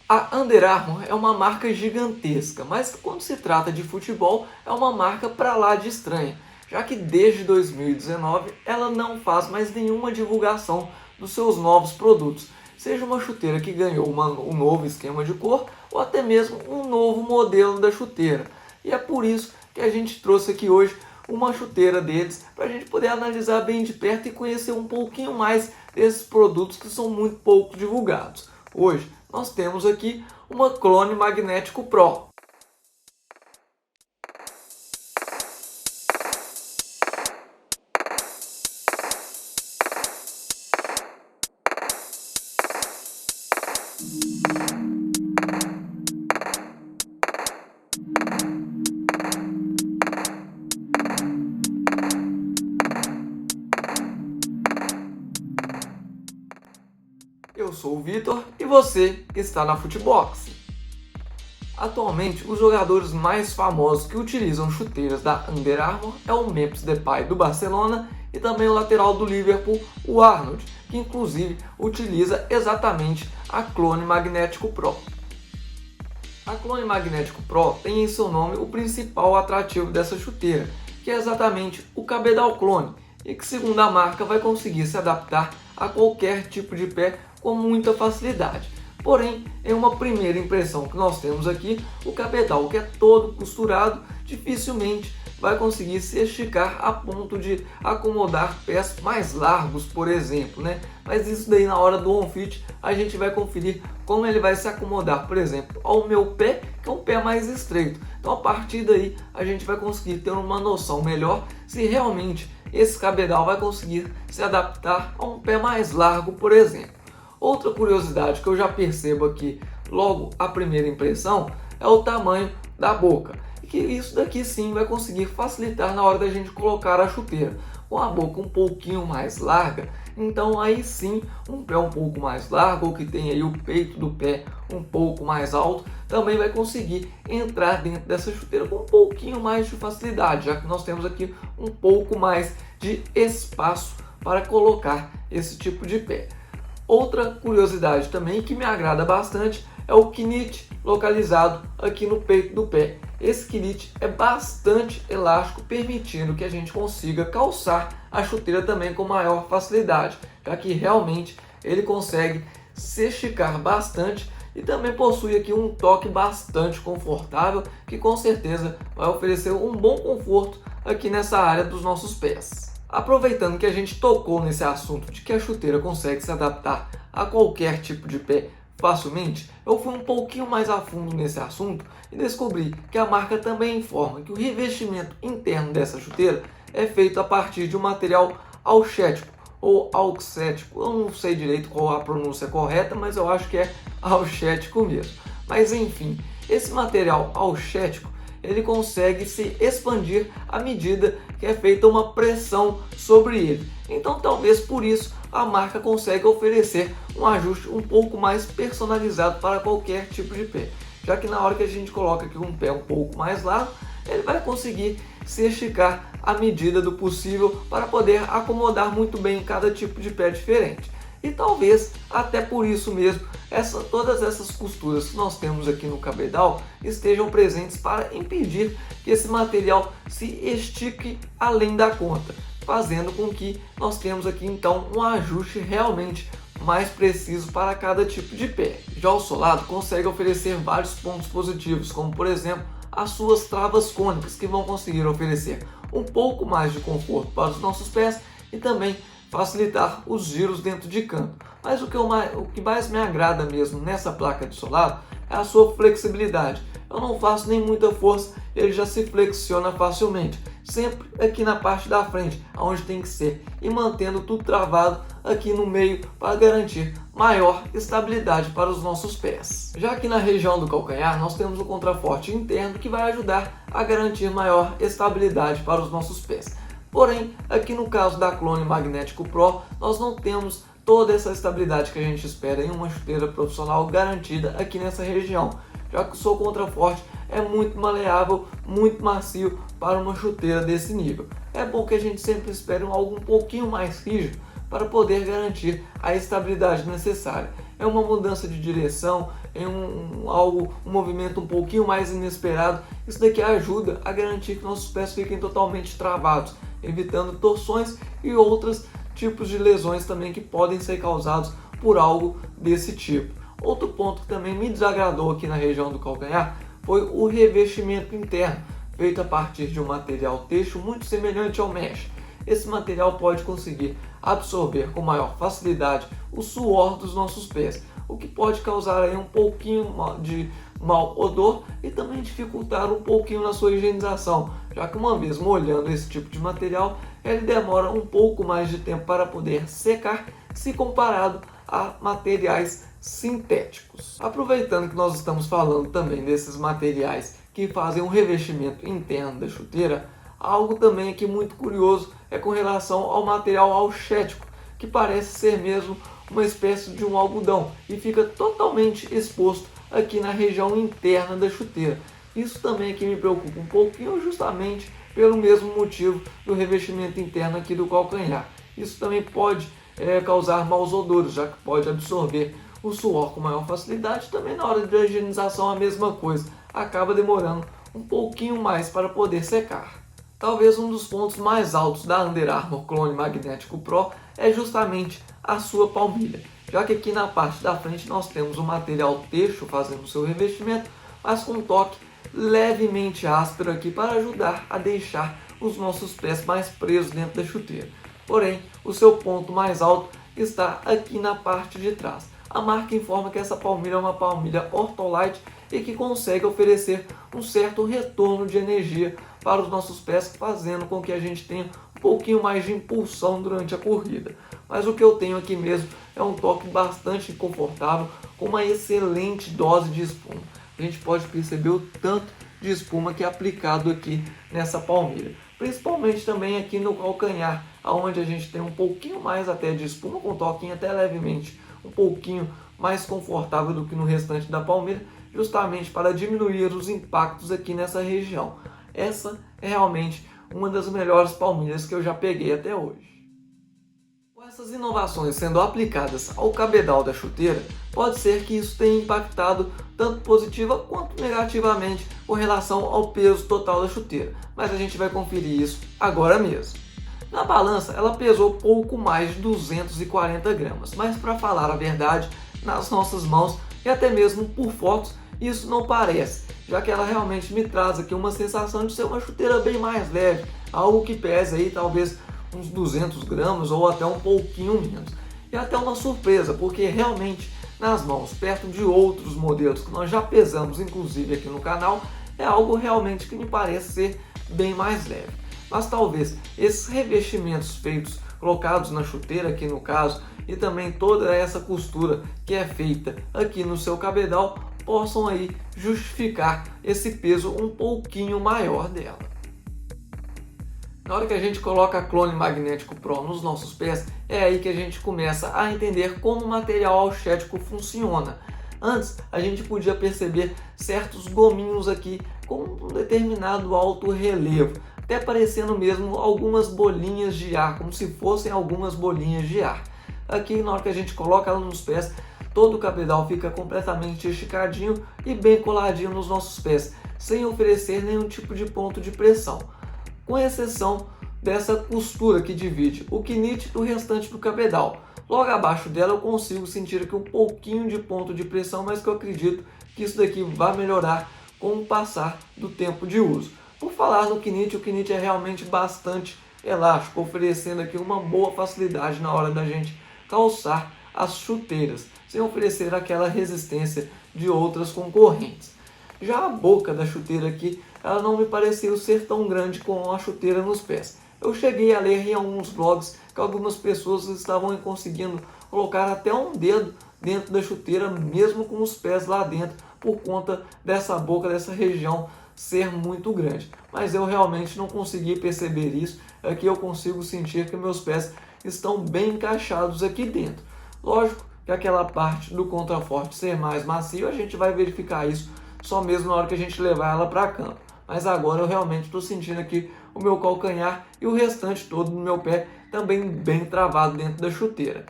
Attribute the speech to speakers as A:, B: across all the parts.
A: A Under Armour é uma marca gigantesca, mas quando se trata de futebol é uma marca pra lá de estranha, já que desde 2019 ela não faz mais nenhuma divulgação dos seus novos produtos, seja uma chuteira que ganhou um novo esquema de cor ou até mesmo um novo modelo da chuteira. E é por isso que a gente trouxe aqui hoje uma chuteira deles para a gente poder analisar bem de perto e conhecer um pouquinho mais desses produtos que são muito pouco divulgados. Hoje nós temos aqui uma Clone Magnético Pro. Eu sou o Vitor e você está na Futebox. Atualmente, os jogadores mais famosos que utilizam chuteiras da Under Armour é o Memphis Depay do Barcelona e também o lateral do Liverpool, o Arnold, que inclusive utiliza exatamente a Clone Magnético Pro. A Clone Magnético Pro tem em seu nome o principal atrativo dessa chuteira, que é exatamente o cabedal clone, e que segundo a marca vai conseguir se adaptar a qualquer tipo de pé com muita facilidade. Porém, em uma primeira impressão que nós temos aqui, o cabedal que é todo costurado dificilmente vai conseguir se esticar a ponto de acomodar pés mais largos, por exemplo, né? Mas isso daí na hora do on-fit a gente vai conferir como ele vai se acomodar, por exemplo, ao meu pé, que é um pé mais estreito. Então a partir daí a gente vai conseguir ter uma noção melhor se realmente esse cabedal vai conseguir se adaptar a um pé mais largo, por exemplo. Outra curiosidade que eu já percebo aqui logo à primeira impressão é o tamanho da boca. E que isso daqui sim vai conseguir facilitar na hora da gente colocar a chuteira. Com a boca um pouquinho mais larga, então aí sim um pé um pouco mais largo ou que tem aí o peito do pé um pouco mais alto também vai conseguir entrar dentro dessa chuteira com um pouquinho mais de facilidade, já que nós temos aqui um pouco mais de espaço para colocar esse tipo de pé. Outra curiosidade também que me agrada bastante é o knit localizado aqui no peito do pé. Esse knit é bastante elástico, permitindo que a gente consiga calçar a chuteira também com maior facilidade, já que realmente ele consegue se esticar bastante e também possui aqui um toque bastante confortável que com certeza vai oferecer um bom conforto aqui nessa área dos nossos pés. Aproveitando que a gente tocou nesse assunto de que a chuteira consegue se adaptar a qualquer tipo de pé facilmente, eu fui um pouquinho mais a fundo nesse assunto e descobri que a marca também informa que o revestimento interno dessa chuteira é feito a partir de um material auxético ou auxético. Eu não sei direito qual a pronúncia correta, mas eu acho que é auxético mesmo. Mas enfim, esse material auxético ele consegue se expandir à medida que é feita uma pressão sobre ele. Então talvez por isso a marca consegue oferecer um ajuste um pouco mais personalizado para qualquer tipo de pé. Já que na hora que a gente coloca aqui um pé um pouco mais largo, ele vai conseguir se esticar à medida do possível para poder acomodar muito bem cada tipo de pé diferente. E talvez até por isso mesmo todas essas costuras que nós temos aqui no cabedal estejam presentes para impedir que esse material se estique além da conta, fazendo com que nós tenhamos aqui então um ajuste realmente mais preciso para cada tipo de pé. Já o solado consegue oferecer vários pontos positivos, como por exemplo as suas travas cônicas, que vão conseguir oferecer um pouco mais de conforto para os nossos pés e também facilitar os giros dentro de campo. Mas o que mais me agrada mesmo nessa placa de solado é a sua flexibilidade. Eu não faço nem muita força, ele já se flexiona facilmente, sempre aqui na parte da frente, onde tem que ser, e mantendo tudo travado aqui no meio para garantir maior estabilidade para os nossos pés. Já aqui na região do calcanhar nós temos o contraforte interno que vai ajudar a garantir maior estabilidade para os nossos pés. Porém, aqui no caso da Clone Magnético Pro, nós não temos toda essa estabilidade que a gente espera em uma chuteira profissional garantida aqui nessa região, já que o seu contraforte é muito maleável, muito macio para uma chuteira desse nível. É bom que a gente sempre espere algo um pouquinho mais rígido para poder garantir a estabilidade necessária. É uma mudança de direção, em um movimento um pouquinho mais inesperado, isso daqui ajuda a garantir que nossos pés fiquem totalmente travados, evitando torções e outros tipos de lesões também que podem ser causados por algo desse tipo. Outro ponto que também me desagradou aqui na região do calcanhar foi o revestimento interno, feito a partir de um material têxtil muito semelhante ao mesh. Esse material pode conseguir absorver com maior facilidade o suor dos nossos pés, o que pode causar aí um pouquinho de mau odor e também dificultar um pouquinho na sua higienização, já que uma vez molhando esse tipo de material, ele demora um pouco mais de tempo para poder secar se comparado a materiais sintéticos. Aproveitando que nós estamos falando também desses materiais que fazem um revestimento interno da chuteira, algo também aqui muito curioso é com relação ao material alchético, que parece ser mesmo uma espécie de um algodão e fica totalmente exposto aqui na região interna da chuteira. Isso também aqui me preocupa um pouquinho, justamente pelo mesmo motivo do revestimento interno aqui do calcanhar. Isso também pode causar maus odores, já que pode absorver o suor com maior facilidade. Também na hora da higienização a mesma coisa, acaba demorando um pouquinho mais para poder secar. Talvez um dos pontos mais altos da Under Armour Clone Magnético Pro é justamente a sua palmilha, já que aqui na parte da frente nós temos um material têxtil fazendo o seu revestimento, mas com um toque levemente áspero aqui para ajudar a deixar os nossos pés mais presos dentro da chuteira. Porém, o seu ponto mais alto está aqui na parte de trás. A marca informa que essa palmilha é uma palmilha Ortholite e que consegue oferecer um certo retorno de energia para os nossos pés, fazendo com que a gente tenha um pouquinho mais de impulsão durante a corrida. Mas o que eu tenho aqui mesmo é um toque bastante confortável, com uma excelente dose de espuma. A gente pode perceber o tanto de espuma que é aplicado aqui nessa palmilha. Principalmente também aqui no calcanhar, onde a gente tem um pouquinho mais até de espuma, com um toquinho até levemente um pouquinho mais confortável do que no restante da palmilha, justamente para diminuir os impactos aqui nessa região. Essa é realmente uma das melhores palmilhas que eu já peguei até hoje. Com essas inovações sendo aplicadas ao cabedal da chuteira, pode ser que isso tenha impactado tanto positiva quanto negativamente com relação ao peso total da chuteira, mas a gente vai conferir isso agora mesmo. Na balança ela pesou pouco mais de 240 gramas, mas para falar a verdade, nas nossas mãos e até mesmo por fotos, isso não parece, já que ela realmente me traz aqui uma sensação de ser uma chuteira bem mais leve, algo que pesa aí talvez uns 200 gramas ou até um pouquinho menos. E até uma surpresa, porque realmente nas mãos, perto de outros modelos que nós já pesamos inclusive aqui no canal, é algo realmente que me parece ser bem mais leve. Mas talvez esses revestimentos feitos, colocados na chuteira aqui no caso, e também toda essa costura que é feita aqui no seu cabedal, possam aí justificar esse peso um pouquinho maior dela. Na hora que a gente coloca a Clone Magnético Pro nos nossos pés, é aí que a gente começa a entender como o material alchético funciona. Antes, a gente podia perceber certos gominhos aqui com um determinado alto relevo, até parecendo mesmo algumas bolinhas de ar, como se fossem algumas bolinhas de ar. Aqui, na hora que a gente coloca ela nos pés, todo o cabedal fica completamente esticadinho e bem coladinho nos nossos pés, sem oferecer nenhum tipo de ponto de pressão, com exceção dessa costura que divide o knit do restante do cabedal. Logo abaixo dela eu consigo sentir aqui um pouquinho de ponto de pressão, mas que eu acredito que isso daqui vai melhorar com o passar do tempo de uso. Por falar no knit, o knit é realmente bastante elástico, oferecendo aqui uma boa facilidade na hora da gente calçar as chuteiras, sem oferecer aquela resistência de outras concorrentes. Já a boca da chuteira aqui, ela não me pareceu ser tão grande com a chuteira nos pés. Eu cheguei a ler em alguns blogs que algumas pessoas estavam conseguindo colocar até um dedo dentro da chuteira, mesmo com os pés lá dentro, por conta dessa boca, dessa região ser muito grande. Mas eu realmente não consegui perceber isso. Aqui eu consigo sentir que meus pés estão bem encaixados aqui dentro. Lógico que aquela parte do contraforte ser mais macio, a gente vai verificar isso só mesmo na hora que a gente levar ela para campo. Mas agora eu realmente estou sentindo aqui o meu calcanhar e o restante todo do meu pé também bem travado dentro da chuteira.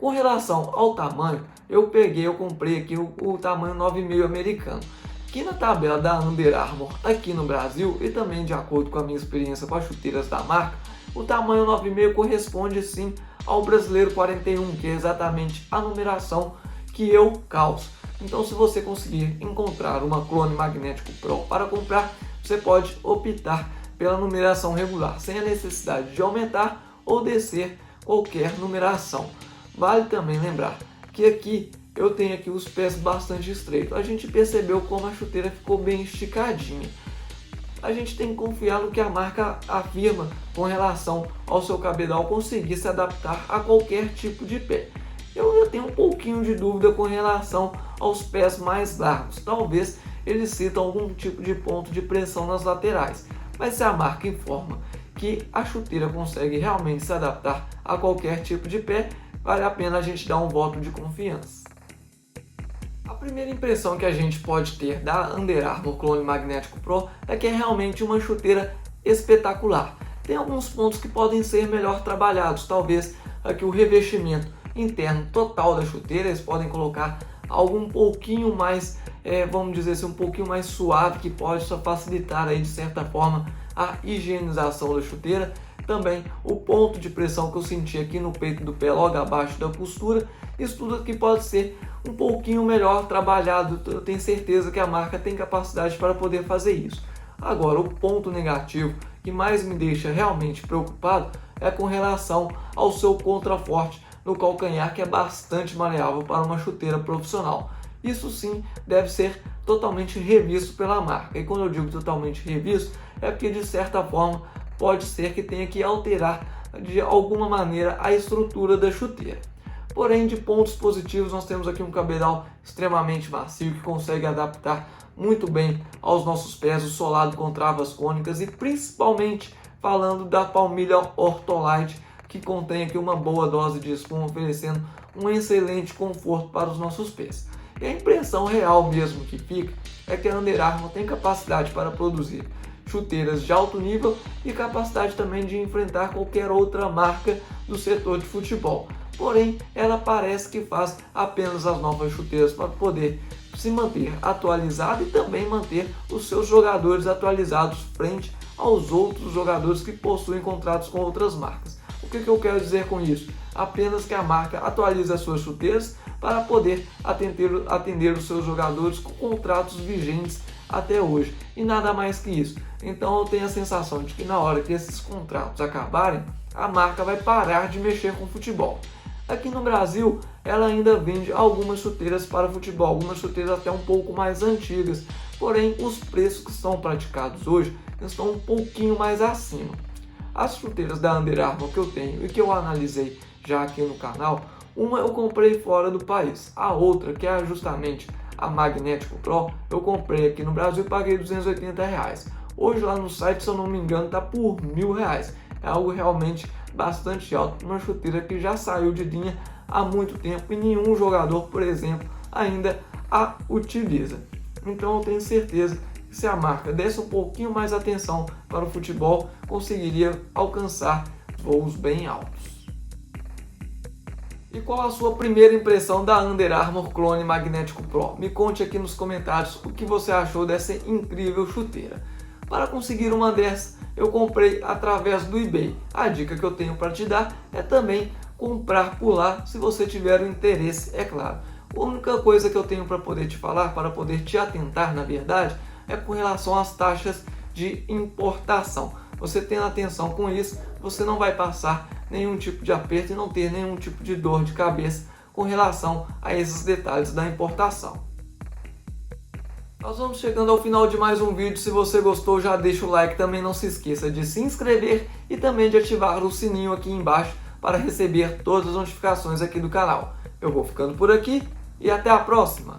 A: Com relação ao tamanho, eu comprei aqui o tamanho 9,5 americano. Que na tabela da Under Armour aqui no Brasil, e também de acordo com a minha experiência com as chuteiras da marca, o tamanho 9,5 corresponde sim ao brasileiro 41, que é exatamente a numeração que eu calço. Então, se você conseguir encontrar uma Clone Magnético Pro para comprar, você pode optar pela numeração regular, sem a necessidade de aumentar ou descer qualquer numeração. Vale também lembrar que aqui eu tenho aqui os pés bastante estreitos. A gente percebeu como a chuteira ficou bem esticadinha. A gente tem que confiar no que a marca afirma com relação ao seu cabedal conseguir se adaptar a qualquer tipo de pé. Eu ainda tenho um pouquinho de dúvida com relação aos pés mais largos. Talvez eles citam algum tipo de ponto de pressão nas laterais. Mas se a marca informa que a chuteira consegue realmente se adaptar a qualquer tipo de pé, vale a pena a gente dar um voto de confiança. A primeira impressão que a gente pode ter da Under Armour Clone Magnético Pro é que é realmente uma chuteira espetacular. Tem alguns pontos que podem ser melhor trabalhados, talvez aqui o revestimento interno total da chuteira, eles podem colocar algo um pouquinho mais, vamos dizer assim, um pouquinho mais suave, que pode só facilitar aí de certa forma a higienização da chuteira. Também o ponto de pressão que eu senti aqui no peito do pé, logo abaixo da costura, isso tudo aqui pode ser um pouquinho melhor trabalhado. Eu tenho certeza que a marca tem capacidade para poder fazer isso. Agora, o ponto negativo que mais me deixa realmente preocupado é com relação ao seu contraforte no calcanhar, que é bastante maleável para uma chuteira profissional. Isso sim deve ser totalmente revisto pela marca. E quando eu digo totalmente revisto, é porque de certa forma pode ser que tenha que alterar de alguma maneira a estrutura da chuteira. Porém, de pontos positivos, nós temos aqui um cabedal extremamente macio que consegue adaptar muito bem aos nossos pés, o solado com travas cônicas, e principalmente falando da palmilha Ortholite, que contém aqui uma boa dose de espuma, oferecendo um excelente conforto para os nossos pés. E a impressão real mesmo que fica é que a Under Armour tem capacidade para produzir chuteiras de alto nível e capacidade também de enfrentar qualquer outra marca do setor de futebol. Porém, ela parece que faz apenas as novas chuteiras para poder se manter atualizada e também manter os seus jogadores atualizados frente aos outros jogadores que possuem contratos com outras marcas. O que eu quero dizer com isso? Apenas que a marca atualiza as suas chuteiras para poder atender os seus jogadores com contratos vigentes até hoje, e nada mais que isso. Então eu tenho a sensação de que na hora que esses contratos acabarem, a marca vai parar de mexer com futebol. Aqui no Brasil, ela ainda vende algumas chuteiras para futebol, algumas chuteiras até um pouco mais antigas, porém os preços que são praticados hoje estão um pouquinho mais acima. As chuteiras da Under Armour que eu tenho e que eu analisei já aqui no canal, uma eu comprei fora do país, a outra, que é justamente a Magnético Pro, eu comprei aqui no Brasil e paguei R$280. Hoje lá no site, se eu não me engano, está por R$1.000. É algo realmente bastante alto, uma chuteira que já saiu de linha há muito tempo e nenhum jogador, por exemplo, ainda a utiliza. Então eu tenho certeza que se a marca desse um pouquinho mais atenção para o futebol, conseguiria alcançar voos bem altos. E qual a sua primeira impressão da Under Armour Clone Magnético Pro? Me conte aqui nos comentários o que você achou dessa incrível chuteira. Para conseguir uma dessas, eu comprei através do eBay. A dica que eu tenho para te dar é também comprar por lá, se você tiver o interesse, é claro. A única coisa que eu tenho para poder te falar, para poder te atentar, na verdade, é com relação às taxas de importação. Você tendo atenção com isso, você não vai passar nenhum tipo de aperto e não ter nenhum tipo de dor de cabeça com relação a esses detalhes da importação. Nós vamos chegando ao final de mais um vídeo. Se você gostou, já deixa o like. Também não se esqueça de se inscrever e também de ativar o sininho aqui embaixo para receber todas as notificações aqui do canal. Eu vou ficando por aqui e até a próxima!